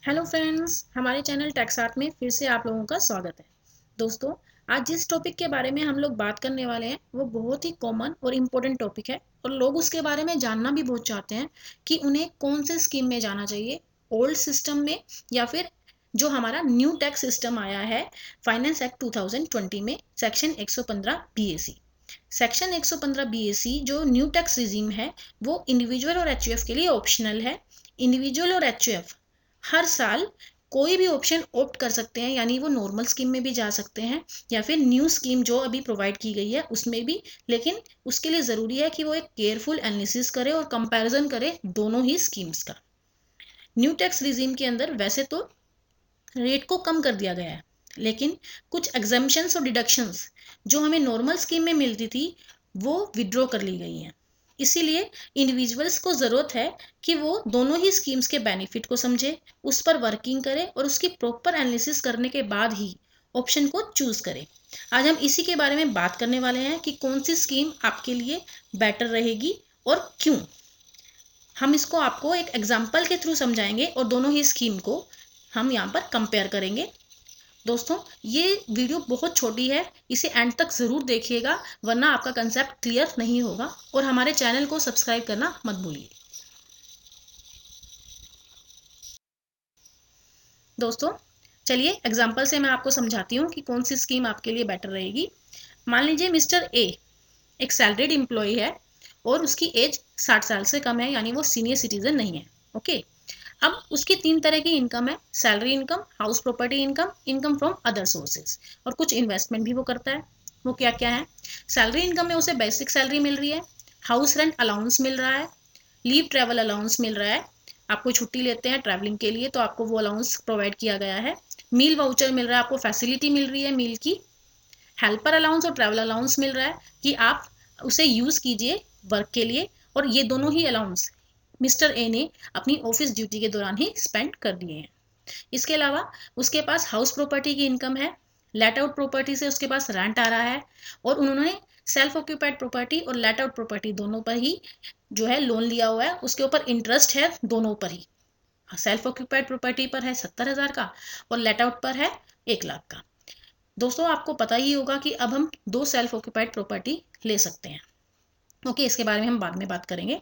Hello friends, हमारे channel tax art में फिर से आप लोगों का स्वागत है। दोस्तों, आज जिस टॉपिक के बारे में हम लोग बात करने वाले हैं वो बहुत ही कॉमन और इम्पोर्टेंट टॉपिक है और लोग उसके बारे में जानना भी बहुत चाहते हैं कि उन्हें कौन से स्कीम में जाना चाहिए, ओल्ड सिस्टम में या फिर जो हमारा न्यू टैक्स सिस्टम आया है फाइनेंस एक्ट 2020 में सेक्शन 115 BAC। सेक्शन 115 BAC जो न्यू टैक्स रिजीम है वो इंडिविजुअल और एचयूएफ के लिए ऑप्शनल है। इंडिविजुअल और एचयूएफ हर साल कोई भी ऑप्शन ऑप्ट कर सकते हैं, यानी वो नॉर्मल स्कीम में भी जा सकते हैं या फिर न्यू स्कीम जो अभी प्रोवाइड की गई है उसमें भी। लेकिन उसके लिए ज़रूरी है कि वो एक केयरफुल एनालिसिस करे और कंपैरिजन करे दोनों ही स्कीम्स का। न्यू टैक्स रिजीम के अंदर वैसे तो रेट को कम कर दिया गया है, लेकिन कुछ एग्जम्पशंस और डिडक्शंस जो हमें नॉर्मल स्कीम में मिलती थी वो विड्रॉ कर ली गई हैं। इसीलिए इंडिविजुअल्स को ज़रूरत है कि वो दोनों ही स्कीम्स के बेनिफिट को समझे, उस पर वर्किंग करे और उसकी प्रॉपर एनालिसिस करने के बाद ही ऑप्शन को चूज करें। आज हम इसी के बारे में बात करने वाले हैं कि कौन सी स्कीम आपके लिए बेटर रहेगी और क्यों। हम इसको आपको एक एग्जाम्पल के थ्रू समझाएंगे और दोनों ही स्कीम को हम यहाँ पर कंपेयर करेंगे। दोस्तों, ये वीडियो बहुत छोटी है, इसे एंड तक ज़रूर देखिएगा वरना आपका कंसेप्ट क्लियर नहीं होगा। और हमारे चैनल को सब्सक्राइब करना मत भूलिए। दोस्तों, चलिए एग्जाम्पल से मैं आपको समझाती हूँ कि कौन सी स्कीम आपके लिए बेटर रहेगी। मान लीजिए मिस्टर ए एक सैलरीड एम्प्लॉय है और उसकी एज 60 साल से कम है, यानी वो सीनियर सिटीजन नहीं है। ओके, अब उसकी 3 तरह की इनकम है: salary income, house property income, income from other sources, और कुछ इन्वेस्टमेंट भी वो करता है। वो क्या क्या है? सैलरी इनकम में उसे बेसिक सैलरी मिल रही है, हाउस रेंट अलाउंस मिल रहा है, लीव ट्रैवल अलाउंस मिल रहा है। आप कोई छुट्टी लेते हैं ट्रैवलिंग के लिए तो आपको वो अलाउंस प्रोवाइड किया गया है। मील वाउचर मिल रहा है, आपको फैसिलिटी मिल रही है मील की। हेल्पर अलाउंस और ट्रैवल अलाउंस मिल रहा है कि आप उसे यूज़ कीजिए वर्क के लिए, और ये दोनों ही अलाउंस मिस्टर ए ने अपनी ऑफिस ड्यूटी के दौरान ही स्पेंड कर दिए हैं। इसके अलावा उसके पास हाउस प्रॉपर्टी की इनकम है, लेट आउट प्रॉपर्टी से उसके पास रेंट आ रहा है, और उन्होंने सेल्फ ऑक्यूपाइड प्रॉपर्टी और लेट आउट प्रॉपर्टी दोनों पर ही जो है लोन लिया हुआ है, उसके ऊपर इंटरेस्ट है दोनों पर ही। सेल्फ ऑक्यूपाइड प्रॉपर्टी पर है 70,000 का और लेट आउट पर है 1 लाख का। दोस्तों, आपको पता ही होगा कि अब हम 2 सेल्फ ऑक्यूपाइड प्रॉपर्टी ले सकते हैं। ओके, इसके बारे में हम बाद में बात करेंगे।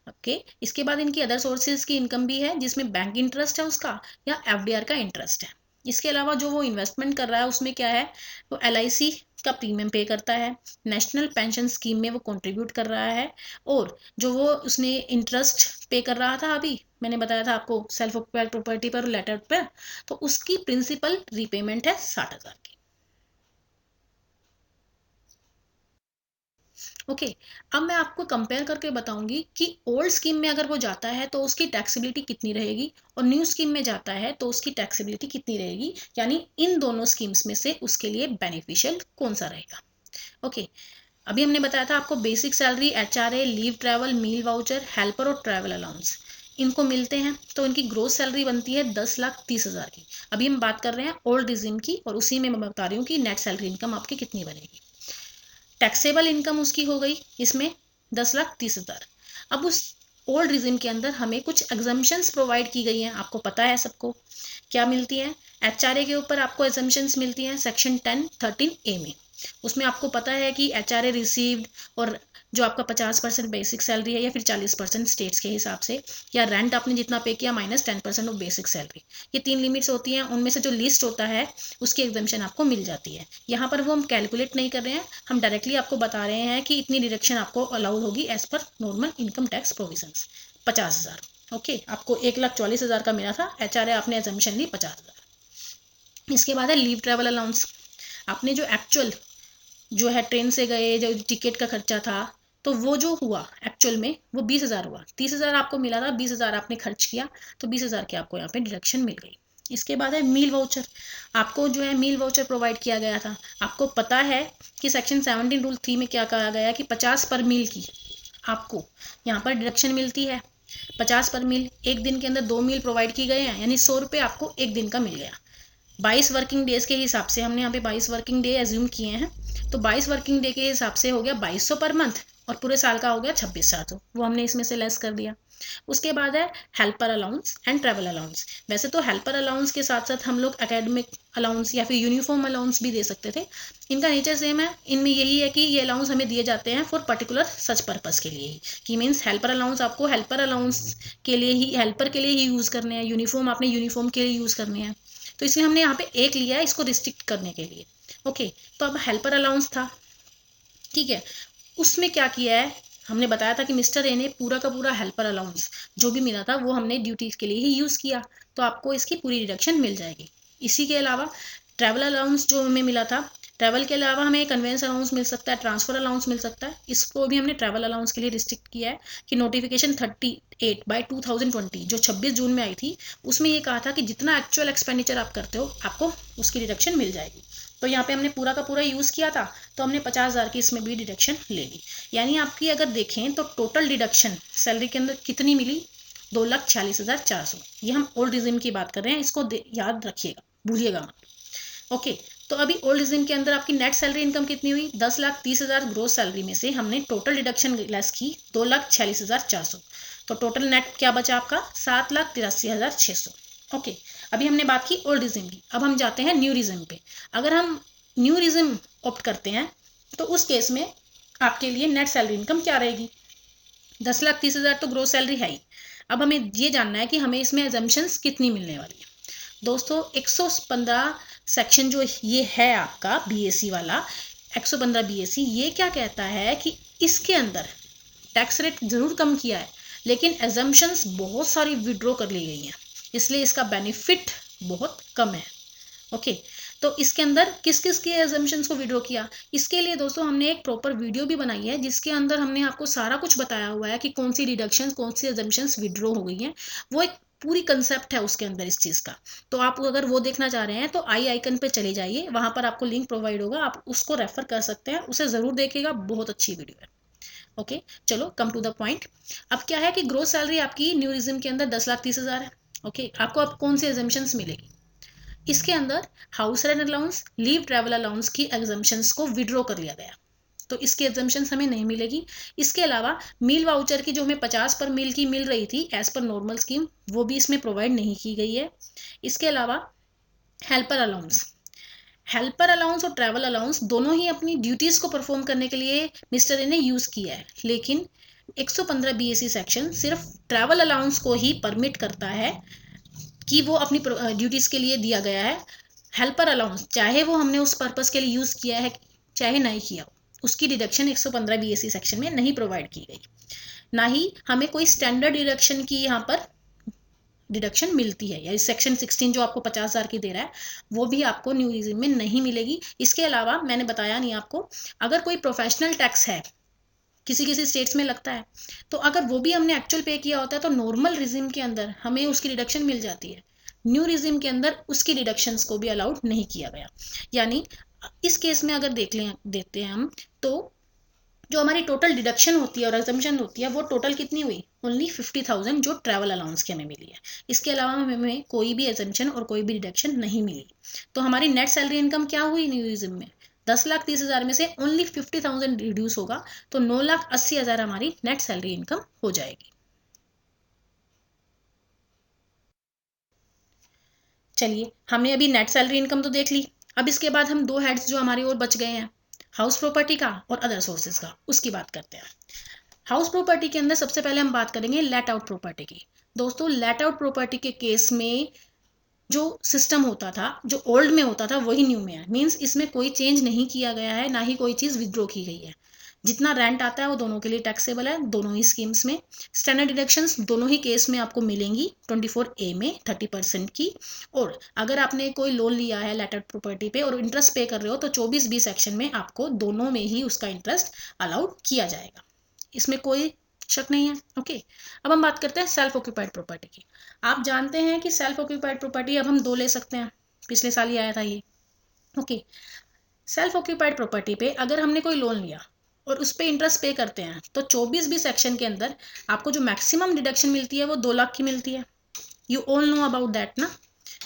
ओके, इसके बाद इनकी अदर सोर्सेज की इनकम भी है जिसमें बैंक इंटरेस्ट है उसका या एफडीआर का इंटरेस्ट है। इसके अलावा जो वो इन्वेस्टमेंट कर रहा है उसमें क्या है, वो एलआईसी का प्रीमियम पे करता है, नेशनल पेंशन स्कीम में वो कंट्रीब्यूट कर रहा है, और जो वो उसने इंटरेस्ट पे कर रहा था, अभी मैंने बताया था आपको सेल्फ ऑक्यूपाइड प्रॉपर्टी पर, लेटर पर, तो उसकी प्रिंसिपल रीपेमेंट है 60,000 की। ओके, अब मैं आपको कंपेयर करके बताऊंगी कि ओल्ड स्कीम में अगर वो जाता है तो उसकी टैक्सेबिलिटी कितनी रहेगी और न्यू स्कीम में जाता है तो उसकी टैक्सेबिलिटी कितनी रहेगी, यानी इन दोनों स्कीम्स में से उसके लिए बेनिफिशियल कौन सा रहेगा। ओके, अभी हमने बताया था आपको basic salary, HRA, leave travel, meal voucher, helper और ट्रैवल अलाउंस इनको मिलते हैं तो इनकी ग्रोस सैलरी बनती है 10,30,000 की। अभी हम बात कर रहे हैं ओल्ड रिजिम की और उसी में मैं बता रही हूँ कि नेट सैलरी इनकम आपकी कितनी बनेगी। टैक्सेबल इनकम उसकी हो गई इसमें 10,30,000। अब उस ओल्ड रिजिम के अंदर हमें कुछ एग्जम्पशंस प्रोवाइड की गई हैं, आपको पता है सबको क्या मिलती हैं। एचआरए के ऊपर आपको एग्जम्पशंस मिलती हैं सेक्शन 10(13)A में। उसमें आपको पता है कि एचआरए रिसीव्ड और जो आपका 50% बेसिक सैलरी है या फिर 40% स्टेट्स के हिसाब से, या रेंट आपने जितना पे किया माइनस 10% ऑफ बेसिक सैलरी, ये 3 लिमिट्स होती हैं। उनमें से जो लिस्ट होता है उसकी एग्जम्पशन आपको मिल जाती है। यहाँ पर वो हम कैलकुलेट नहीं कर रहे हैं, हम डायरेक्टली आपको बता रहे हैं कि इतनी डिडक्शन आपको अलाउड होगी as per normal income tax provisions. 50,000। Okay, आपको 1,40,000 का मिला था, एचआरए आपने एजम्पशन ली 50,000। इसके बाद है लीव ट्रैवल अलाउंस। आपने जो एक्चुअल जो है ट्रेन से गए, जो टिकट का खर्चा था, तो वो जो हुआ एक्चुअल में वो 20,000 हुआ। 30,000 आपको मिला था, 20,000 आपने खर्च किया तो 20,000 की आपको यहाँ पे डिडक्शन मिल गई। इसके बाद है मील वाउचर। आपको जो है मील वाउचर प्रोवाइड किया गया था। आपको पता है कि सेक्शन 17 रूल 3 में क्या कहा गया कि 50 पर मील की आपको यहाँ पर डिडक्शन मिलती है। 50 पर मील, एक दिन के अंदर 2 मील प्रोवाइड की गए हैं, यानी 100 रुपये आपको एक दिन का मिल गया। 22 वर्किंग डेज के हिसाब से, हमने यहाँ पे 22 वर्किंग डे एज्यूम किए हैं, तो 22 वर्किंग डे के हिसाब से हो गया 2,200 पर मंथ, और पूरे साल का हो गया 26,700, वो हमने इसमें से लेस कर दिया। उसके बाद है helper allowance and travel allowance. वैसे तो हेल्पर अलाउंस के साथ साथ हम लोग एकेडमिक अलाउंस या फिर यूनिफॉर्म अलाउंस भी दे सकते थे। इनका नेचर सेम है, इनमें यही है कि ये अलाउंस हमें दिए जाते हैं फॉर पर्टिकुलर सच पर्पस के लिए ही, कि मीन्स हेल्पर अलाउंस आपको हेल्पर अलाउंस के लिए ही, हेल्पर के लिए ही यूज़ करने हैं, यूनिफॉर्म आपने यूनिफॉर्म के लिए यूज़ करने हैं। तो इसलिए हमने यहाँ पे एक लिया है इसको रिस्ट्रिक्ट करने के लिए। ओके, तो अब हेल्पर अलाउंस था, ठीक है। उसमें क्या किया है, हमने बताया था कि मिस्टर ए ने पूरा का पूरा हेल्पर अलाउंस जो भी मिला था वो हमने ड्यूटीज के लिए ही यूज़ किया, तो आपको इसकी पूरी डिडक्शन मिल जाएगी। इसी के अलावा ट्रैवल अलाउंस जो हमें मिला था, ट्रैवल के अलावा हमें कन्वेंस अलाउंस मिल सकता है, ट्रांसफर अलाउंस मिल सकता है, इसको भी हमने ट्रैवल अलाउंस के लिए रिस्ट्रिक्ट किया है कि नोटिफिकेशन 38/2020 जो 26 जून में आई थी, उसमें ये कहा था कि जितना एक्चुअल एक्सपेंडिचर आप करते हो आपको उसकी डिडक्शन मिल जाएगी। तो यहाँ पे हमने पूरा का पूरा यूज़ किया था, तो हमने 50,000 की इसमें भी डिडक्शन ले ली। यानी आपकी अगर देखें तो टोटल डिडक्शन सैलरी के अंदर कितनी मिली, 2,40,400। ये हम ओल्ड रिजिम की बात कर रहे हैं, इसको याद रखिएगा, भूलिएगा मत। ओके, तो अभी ओल्ड रिजिम के अंदर आपकी नेट सैलरी इनकम कितनी हुई, 10,30,000 ग्रोस सैलरी में से हमने टोटल डिडक्शन लेस की 2,46,400, तो टोटल नेट क्या बचा आपका 7,83,600। ओके, अभी हमने बात की ओल्ड रिजिम की, अब हम जाते हैं न्यू रिजिम पे। अगर हम न्यू रिजिम ऑप्ट करते हैं तो उस केस में आपके लिए नेट सैलरी इनकम क्या रहेगी, 10,30,000 तो ग्रोस सैलरी है ही। अब हमें ये जानना है कि हमें इसमें एजम्पशंस कितनी मिलने वाली है। दोस्तों 115 सेक्शन जो ये है आपका बीएससी वाला 115 बीएससी, ये क्या कहता है कि इसके अंदर टैक्स रेट जरूर कम किया है लेकिन एजम्पशंस बहुत सारी विड्रॉ कर ली गई हैं, इसलिए इसका बेनिफिट बहुत कम है। ओके, तो इसके अंदर किस किस के एजम्पशंस को विड्रॉ किया, इसके लिए दोस्तों हमने एक प्रॉपर वीडियो भी बनाई है जिसके अंदर हमने आपको सारा कुछ बताया हुआ है कि कौन सी डिडक्शंस कौन सी एजम्पशंस विड्रॉ हो गई हैं। वो एक पूरी कंसेप्ट है उसके अंदर इस चीज़ का। तो आप अगर वो देखना चाह रहे हैं तो आई आइकन पे चले जाइए, वहां पर आपको लिंक प्रोवाइड होगा, आप उसको रेफर कर सकते हैं, उसे ज़रूर देखिएगा, बहुत अच्छी वीडियो है। ओके, चलो कम टू द पॉइंट। अब क्या है कि ग्रोस सैलरी आपकी न्यू रिजिम के अंदर 10,30,000 है। ओके, आपको अब कौन सी एजम्पशंस मिलेगी, इसके अंदर house rent allowance, leave travel allowance की एग्जम्पशंस को विड्रॉ कर लिया गया, तो इसकी एग्जम्पशंस हमें नहीं मिलेगी। इसके अलावा मील वाउचर की जो हमें 50 पर मील की मिल रही थी एज पर नॉर्मल स्कीम, वो भी इसमें प्रोवाइड नहीं की गई है। इसके अलावा हेल्पर अलाउंस, हेल्पर अलाउंस और ट्रैवल अलाउंस दोनों ही अपनी ड्यूटीज को परफॉर्म करने के लिए मिस्टर ए ने यूज किया है, लेकिन 115 बीएससी सेक्शन सिर्फ ट्रैवल अलाउंस को ही परमिट करता है कि वो अपनी ड्यूटीज के लिए दिया गया है। हेल्पर अलाउंस चाहे वो हमने उस पर्पस के लिए यूज किया है चाहे नहीं किया हो, उसकी डिडक्शन 115 बीएससी सेक्शन में नहीं प्रोवाइड की गई, ना ही हमें कोई स्टैंडर्ड डिडक्शन की यहाँ पर डिडक्शन मिलती है, या सेक्शन 16 जो आपको 50,000 की दे रहा है वो भी आपको न्यू रिजिम में नहीं मिलेगी। इसके अलावा मैंने बताया नहीं आपको, अगर कोई प्रोफेशनल टैक्स है किसी किसी स्टेट्स में लगता है, तो अगर वो भी हमने एक्चुअल पे किया होता है तो नॉर्मल रिजिम के अंदर हमें उसकी डिडक्शन मिल जाती है, न्यू रिजिम के अंदर उसकी डिडक्शंस को भी अलाउड नहीं किया गया। यानी इस केस में अगर देखते हैं हम, तो जो हमारी टोटल डिडक्शन होती है और एग्जम्पशन होती है वो टोटल कितनी हुई, ओनली 50,000 जो ट्रैवल अलाउंस की हमें मिली है। इसके अलावा हमें कोई भी एग्जम्पशन और कोई भी डिडक्शन नहीं मिली। तो हमारी नेट सैलरी इनकम क्या हुई न्यू रिजिम में, 10,30,000 में से ओनली 50,000 रिड्यूस होगा, तो 9,80,000 हमारी नेट सैलरी इनकम हो जाएगी। चलिए, हमने अभी नेट सैलरी इनकम तो देख ली। अब इसके बाद हम दो हेड्स जो हमारी और बच गए हैं, हाउस प्रॉपर्टी का और अदर सोर्सेज का, उसकी बात करते हैं। हाउस प्रॉपर्टी के अंदर सबसे पहले हम बात करेंगे लेट आउट प्रॉपर्टी की। दोस्तों लेट आउट प्रॉपर्टी के केस में जो सिस्टम होता था, जो ओल्ड में होता था वही न्यू में है, मीन्स इसमें कोई चेंज नहीं किया गया है, ना ही कोई चीज़ विद्रॉ की गई है। जितना रेंट आता है वो दोनों के लिए टैक्सेबल है, दोनों ही स्कीम्स में। स्टैंडर्ड डिडक्शंस दोनों ही केस में आपको मिलेंगी 24A में 30% की। और अगर आपने कोई लोन लिया है लेट आउट प्रॉपर्टी पे और इंटरेस्ट पे कर रहे हो तो 24B सेक्शन में आपको दोनों में ही उसका इंटरेस्ट अलाउड किया जाएगा, इसमें कोई शक नहीं है। ओके, अब हम बात करते हैं सेल्फ ऑक्यूपाइड प्रॉपर्टी की। आप जानते हैं कि सेल्फ ऑक्यूपाइड प्रॉपर्टी अब हम दो ले सकते हैं, पिछले साल ही आया था ये। ओके, सेल्फ ऑक्यूपाइड प्रॉपर्टी पे अगर हमने कोई लोन लिया और उस पर इंटरेस्ट पे करते हैं तो 24B सेक्शन के अंदर आपको जो मैक्सिमम डिडक्शन मिलती है वो 2 लाख की मिलती है। You all know about that ना।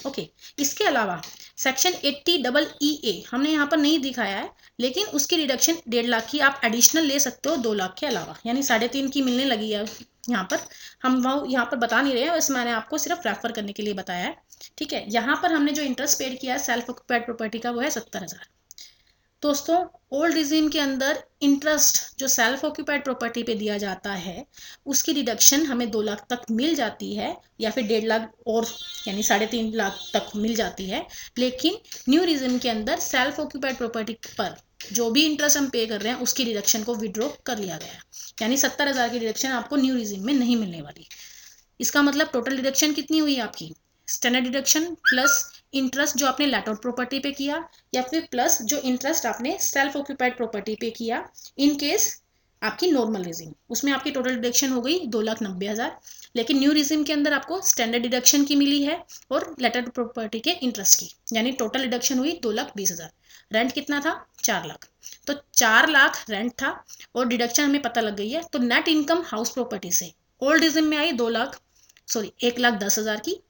ओके, इसके अलावा सेक्शन 80EE हमने यहाँ पर नहीं दिखाया है, लेकिन उसकी डिडक्शन 1.5 लाख की आप एडिशनल ले सकते हो 2 लाख के अलावा, यानी 3.5 की मिलने लगी है यहाँ पर हम वो यहाँ पर बता नहीं रहे हैं, बस मैंने आपको सिर्फ रेफर करने के लिए बताया है। ठीक है, यहाँ पर हमने जो इंटरेस्ट पेड किया है सेल्फ ऑक्यूपाइड प्रॉपर्टी का वो है 70,000। दोस्तों ओल्ड रिजीम के अंदर इंटरेस्ट जो सेल्फ ऑक्यूपाइड प्रॉपर्टी पे दिया जाता है उसकी डिडक्शन हमें 2 लाख तक मिल जाती है, या फिर 1.5 लाख और यानी 3.5 लाख तक मिल जाती है। लेकिन न्यू रिजीम के अंदर सेल्फ ऑक्यूपाइड प्रॉपर्टी पर जो भी इंटरेस्ट हम पे कर रहे हैं उसकी डिडक्शन को विड्रॉ कर लिया गया, यानी 70,000 की डिडक्शन आपको न्यू रिजीम में नहीं मिलने वाली। इसका मतलब टोटल डिडक्शन कितनी हुई आपकी, स्टैंडर्ड डिडक्शन प्लस इंटरेस्ट जो आपने लेट आउट प्रॉपर्टी पे किया, या फिर प्लस जो इंटरेस्ट आपने सेल्फ ऑक्यूपाइड प्रॉपर्टी पे किया इन केस आपकी नॉर्मल रिजीम, उसमें आपकी टोटल डिडक्शन हो गई 2,90,000। लेकिन न्यू रिजीम के अंदर आपको स्टैंडर्ड डिडक्शन की मिली है और लेट आउट प्रॉपर्टी के इंटरेस्ट की, यानी टोटल डिडक्शन हुई 2,20,000। रेंट कितना था, 4 लाख। तो 4 लाख रेंट था और डिडक्शन हमें पता लग गई है, तो नेट इनकम हाउस प्रॉपर्टी से ओल्ड रिजिम में आई 1,10,000 की,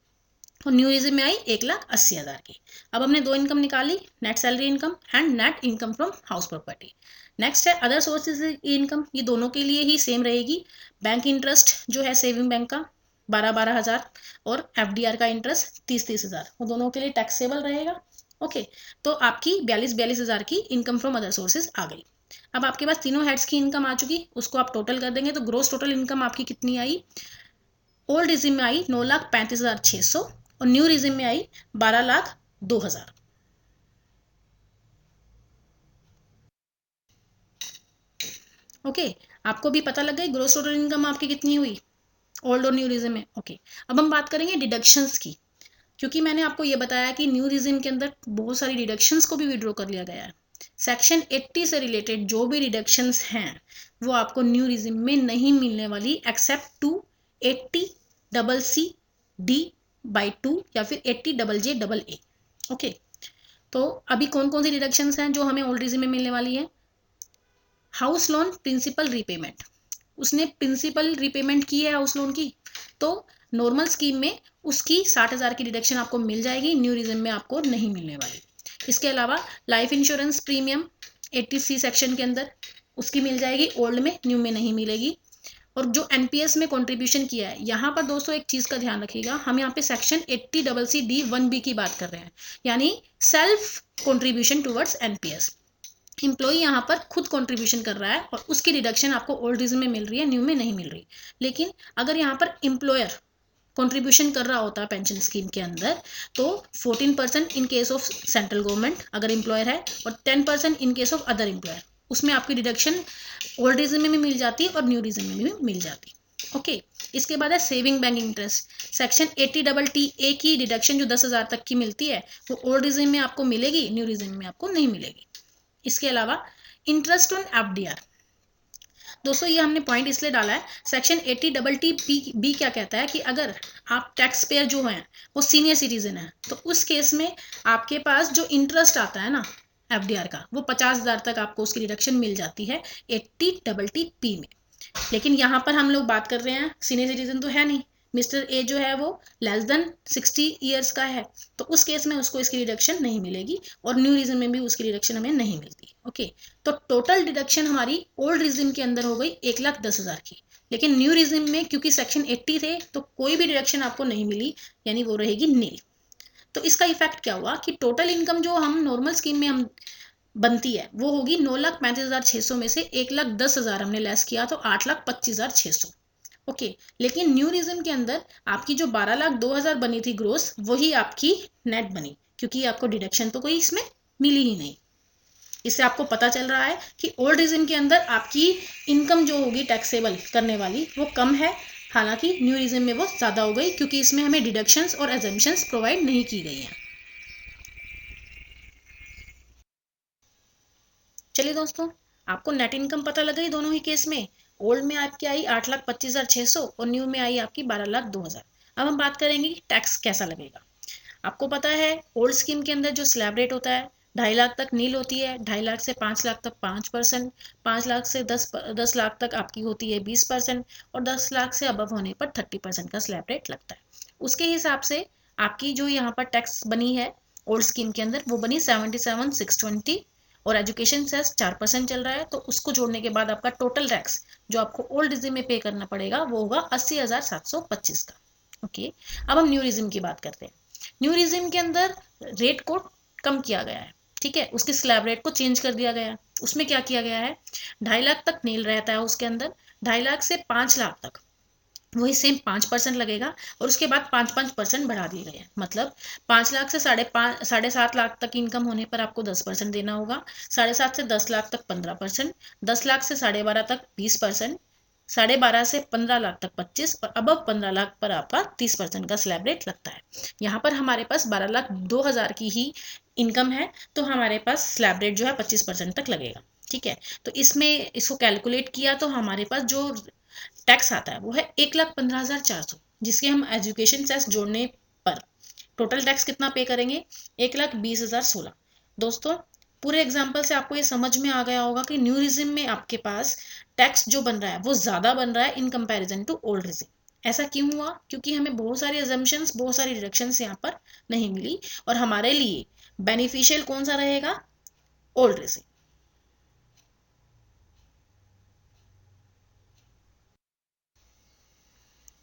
और न्यू रिजिम में आई 1,80,000 की। अब हमने दो इनकम निकाली, net salary income and net income from house property. Next है अदर सोर्सेज इनकम, ये दोनों के लिए ही सेम रहेगी। बैंक इंटरेस्ट जो है सेविंग बैंक का 12,000 और एफडीआर का इंटरेस्ट 30,000, वो दोनों के लिए टैक्सेबल रहेगा। ओके, तो आपकी 42,000 की इनकम फ्रॉम अदर सोर्सेज आ गई। अब आपके पास तीनों हेड्स की इनकम आ चुकी, उसको आप टोटल कर देंगे तो ग्रोस टोटल इनकम आपकी कितनी आई, ओल्ड रिजिम में आई 9,35,600 और न्यू रिजिम में आई 12,02,000। ओके, आपको भी पता लग गई ग्रोस टोटल इनकम आपकी कितनी हुई ओल्ड और न्यू रिजिम में। ओके, अब हम बात करेंगे डिडक्शंस की, क्योंकि मैंने आपको ये बताया कि न्यू रिजिम के अंदर बहुत सारी डिडक्शंस को भी विड्रॉ कर लिया गया है। सेक्शन 80 से रिलेटेड जो भी डिडक्शंस हैं वो आपको न्यू रिजिम में नहीं मिलने वाली, एक्सेप्ट टू 80CC/D/2 या फिर 80JJA। ओके, तो अभी कौन कौन सी डिडक्शंस हैं जो हमें ओल्ड रिजिम में मिलने वाली है। हाउस लोन प्रिंसिपल रीपेमेंट, उसने प्रिंसिपल रीपेमेंट की है हाउस लोन की, तो नॉर्मल स्कीम में उसकी 60,000 की डिडक्शन आपको मिल जाएगी, न्यू रिजिम में आपको नहीं मिलने वाली। इसके अलावा life insurance premium 80C section के अंदर उसकी मिल जाएगी, ओल्ड में, न्यू में नहीं मिलेगी। और जो एनपीएस में कंट्रीब्यूशन किया है, यहाँ पर दोस्तों एक चीज़ का ध्यान रखिएगा, हम यहाँ पे सेक्शन 80CC/D/1B की बात कर रहे हैं, यानी self contribution towards NPS. Employee यहाँ पर खुद कंट्रीब्यूशन कर रहा है और उसकी डिडक्शन आपको ओल्ड रिजिम में मिल रही है, न्यू में नहीं मिल रही। लेकिन अगर यहाँ पर एम्प्लॉयर कंट्रीब्यूशन कर रहा होता है पेंशन स्कीम के अंदर, तो 14% in case of central government अगर एम्प्लॉयर है और 10% in case of other employer, उसमें आपकी डिडक्शन ओल्ड रिजिम में भी मिल जाती और न्यू रिजिम में भी मिल जाती। ओके, इसके बाद है saving bank interest, section 80TTA की डिडक्शन जो 10,000 तक की मिलती है वो ओल्ड रिजिम में आपको मिलेगी, न्यू रिजिम में आपको नहीं मिलेगी। इसके अलावा इंटरेस्ट ऑन एफडीआर, दोस्तों ये हमने पॉइंट इसलिए डाला है, सेक्शन 80TB क्या कहता है कि अगर आप टैक्स पेयर जो हैं वो सीनियर सिटीजन है, तो उस केस में आपके पास जो इंटरेस्ट आता है ना एफडीआर का, वो 50,000 तक आपको उसकी रिडक्शन मिल जाती है 80TP में। लेकिन यहाँ पर हम लोग बात कर रहे हैं सीनियर सिटीजन तो है नहीं, मिस्टर ए जो है वो लेस देन 60 ईयर्स का है, तो उस केस में उसको इसकी डिडक्शन नहीं मिलेगी और न्यू रीजन में भी उसकी डिडक्शन हमें नहीं मिलती। ओके, तो टोटल डिडक्शन हमारी ओल्ड रीजन के अंदर हो गई 1,10,000 की, लेकिन न्यू रीजन में क्योंकि सेक्शन 80 थे तो कोई भी डिडक्शन आपको नहीं मिली, यानी वो रहेगी नील। तो इसका इफेक्ट क्या हुआ कि टोटल इनकम जो हम नॉर्मल स्कीम में हम बनती है वो होगी 9,35,600 में से 1,10,000 हमने लेस किया तो 8,25,600। ओके, लेकिन न्यू रिज्म के अंदर आपकी जो 12,02,000 बनी थी ग्रोस, वही आपकी नेट बनी, क्योंकि आपको डिडक्शन तो कोई इसमें मिली ही नहीं। इससे आपको पता चल रहा है कि ओल्ड रिज्म के अंदर आपकी इनकम जो होगी टैक्सेबल करने वाली वो कम है, हालांकि न्यू रिज्म में वो ज़्यादा हो गई क्योंकि इसमें हमें डिडक्शंस और एजम्पशंस प्रोवाइड नहीं की गई हैं। चलिए दोस्तों, आपको नेट इनकम पता लग गई दोनों ही केस में। ओल्ड में आपकी आई 8,25,600 और न्यू में आई आपकी 12,02,000। अब हम बात करेंगे कि टैक्स कैसा लगेगा। आपको पता है ओल्ड स्कीम के अंदर जो स्लैब रेट होता है 2.5 लाख तक नील होती है, 2.5 लाख से 5 लाख तक 5%, 5 लाख से 10 लाख तक आपकी होती है 20% और 10 लाख से अबव होने पर 30% का स्लैब रेट लगता है। उसके हिसाब से आपकी जो यहाँ पर टैक्स बनी है ओल्ड स्कीम के अंदर वो बनी 77,620 और एजुकेशन सेस 4% चल रहा है, तो उसको जोड़ने के बाद आपका टोटल टैक्स जो आपको ओल्ड रिजिम में पे करना पड़ेगा वो होगा 80,725 का। ओके, अब हम न्यू रिजिम की बात करते हैं। न्यू रिजिम के अंदर रेट को कम किया गया है, ठीक है, उसकी स्लैब रेट को चेंज कर दिया गया है। उसमें क्या किया गया है, 2.5 लाख तक नील रहता है उसके अंदर, 2.5 लाख से 5 लाख तक वही सेम 5% लगेगा, और उसके बाद 5-5% बढ़ा दिए गए हैं। मतलब 5 लाख से 7.5 लाख तक इनकम होने पर आपको 10% देना होगा, 7.5 से 10 लाख तक 15%, 10 लाख से 12.5 तक 20%, 12.5 से 15 लाख तक 25, और अब 15 लाख पर आपका 30% का स्लैब रेट लगता है। यहाँ पर हमारे पास 12,02,000 की ही इनकम है, तो हमारे पास स्लैब रेट जो है 25% तक लगेगा। ठीक है, तो इसमें इसको कैलकुलेट किया तो हमारे पास जो टैक्स आता है वो है 1,15,400, जिसके हम एजुकेशन सेस जोड़ने पर टोटल टैक्स कितना पे करेंगे, 1,20,016। दोस्तों, पूरे एग्जाम्पल से आपको ये समझ में आ गया होगा कि न्यू रिजिम में आपके पास टैक्स जो बन रहा है वो ज्यादा बन रहा है in comparison to old regime. ऐसा क्यों हुआ, क्योंकि हमें बहुत सारी अजम्पशंस, बहुत सारी डिडक्शंस यहाँ पर नहीं मिली, और हमारे लिए बेनिफिशियल कौन सा रहेगा, ओल्ड रिजिम।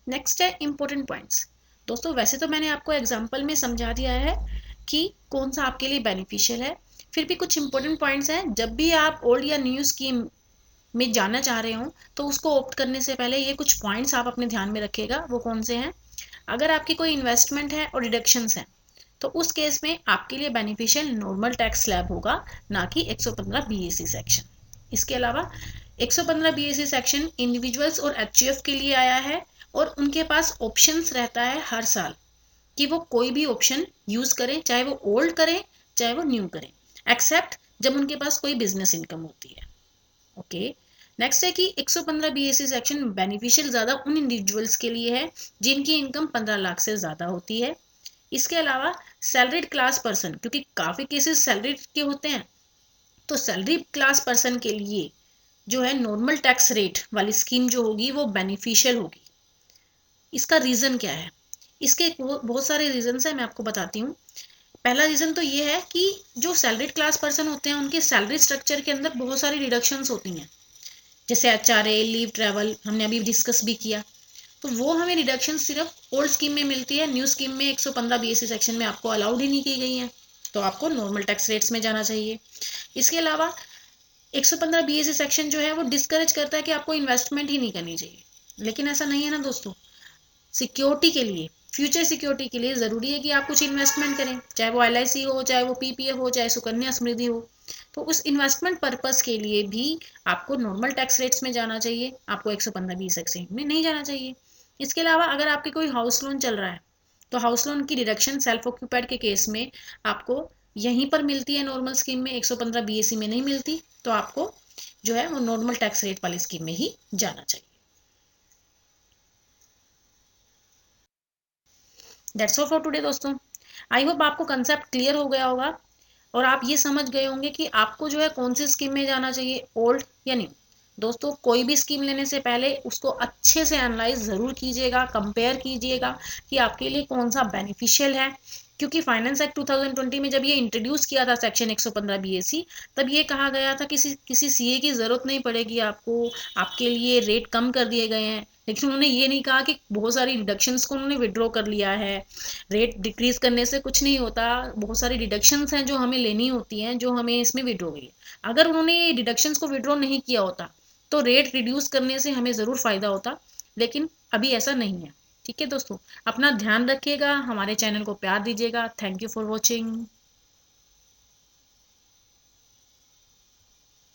नेक्स्ट है इंपॉर्टेंट पॉइंट्स। दोस्तों, वैसे तो मैंने आपको एग्जांपल में समझा दिया है कि कौन सा आपके लिए बेनिफिशियल है, फिर भी कुछ इंपॉर्टेंट पॉइंट्स हैं। जब भी आप ओल्ड या न्यू स्कीम में जाना चाह रहे हो तो उसको ऑप्ट करने से पहले ये कुछ पॉइंट्स आप अपने ध्यान में रखिएगा। वो कौन से हैं, अगर आपकी कोई इन्वेस्टमेंट है और डिडक्शंस हैं तो उस केस में आपके लिए बेनिफिशियल नॉर्मल टैक्स स्लैब होगा, ना कि 115 बीएसी सेक्शन। इसके अलावा 115 बीएसी सेक्शन इंडिविजुअल्स और एचयूएफ के लिए आया है, और उनके पास ऑप्शंस रहता है हर साल कि वो कोई भी ऑप्शन यूज करें, चाहे वो ओल्ड करें चाहे वो न्यू करें, एक्सेप्ट जब उनके पास कोई बिजनेस इनकम होती है। ओके, नेक्स्ट है कि 115 बीएससी सेक्शन बेनिफिशियल ज्यादा उन इंडिविजुअल्स के लिए है जिनकी इनकम 15 लाख से ज्यादा होती है। इसके अलावा सैलरीड क्लास पर्सन, क्योंकि काफी केसेस सैलरीड के होते हैं, तो सैलरी क्लास पर्सन के लिए जो है नॉर्मल टैक्स रेट वाली स्कीम जो होगी वो बेनिफिशियल होगी। इसका रीजन क्या है, इसके बहुत सारे रीजन है, मैं आपको बताती हूँ। पहला रीजन तो ये है कि जो सैलरीड क्लास पर्सन होते हैं उनके सैलरी स्ट्रक्चर के अंदर बहुत सारी डिडक्शंस होती हैं, जैसे एचआरए, लीव, ट्रैवल, हमने अभी डिस्कस भी किया। तो वो हमें डिडक्शन सिर्फ ओल्ड स्कीम में मिलती है, न्यू स्कीम में 115 बीएससी सेक्शन में आपको अलाउड ही नहीं की गई है, तो आपको नॉर्मल टैक्स रेट्स में जाना चाहिए। इसके अलावा 115 बीएससी सेक्शन जो है वो डिस्करेज करता है कि आपको इन्वेस्टमेंट ही नहीं करनी चाहिए, लेकिन ऐसा नहीं है ना दोस्तों। सिक्योरिटी के लिए, फ्यूचर सिक्योरिटी के लिए ज़रूरी है कि आप कुछ इन्वेस्टमेंट करें, चाहे वो एलआईसी हो, चाहे वो पीपीएफ हो, चाहे सुकन्या समृद्धि हो। तो उस इन्वेस्टमेंट पर्पस के लिए भी आपको नॉर्मल टैक्स रेट्स में जाना चाहिए, आपको 115 बी सेक्शन में नहीं जाना चाहिए। इसके अलावा अगर आपके कोई हाउस लोन चल रहा है तो हाउस लोन की डिडक्शन सेल्फ ऑक्यूपाइड के केस में आपको यहीं पर मिलती है, नॉर्मल स्कीम में 115 बीएससी में नहीं मिलती, तो आपको जो है वो नॉर्मल टैक्स रेट वाली स्कीम में ही जाना चाहिए। दैट्स ऑल फॉर टुडे दोस्तों। आई होप आपको कंसेप्ट क्लियर हो गया होगा, और आप ये समझ गए होंगे कि आपको जो है कौन सी स्कीम में जाना चाहिए, ओल्ड या न्यू। दोस्तों, कोई भी स्कीम लेने से पहले उसको अच्छे से एनालाइज ज़रूर कीजिएगा, कंपेयर कीजिएगा कि आपके लिए कौन सा बेनिफिशियल है। क्योंकि फाइनेंस एक्ट 2020 में जब ये इंट्रोड्यूस किया था सेक्शन 115 बीएसी, तब ये कहा गया था किसी किसी सीए की ज़रूरत नहीं पड़ेगी आपको, आपके लिए रेट कम कर दिए गए हैं। लेकिन उन्होंने ये नहीं कहा कि बहुत सारी डिडक्शंस को उन्होंने विड्रॉ कर लिया है। रेट डिक्रीज करने से कुछ नहीं होता, बहुत सारी डिडक्शंस हैं जो हमें लेनी होती हैं, जो हमें इसमें विड्रॉ हुई है। अगर उन्होंने ये डिडक्शंस को विड्रॉ नहीं किया होता तो रेट रिड्यूस करने से हमें ज़रूर फ़ायदा होता, लेकिन अभी ऐसा नहीं है। ठीक है दोस्तों, अपना ध्यान रखिएगा, हमारे चैनल को प्यार दीजिएगा। Thank you for watching.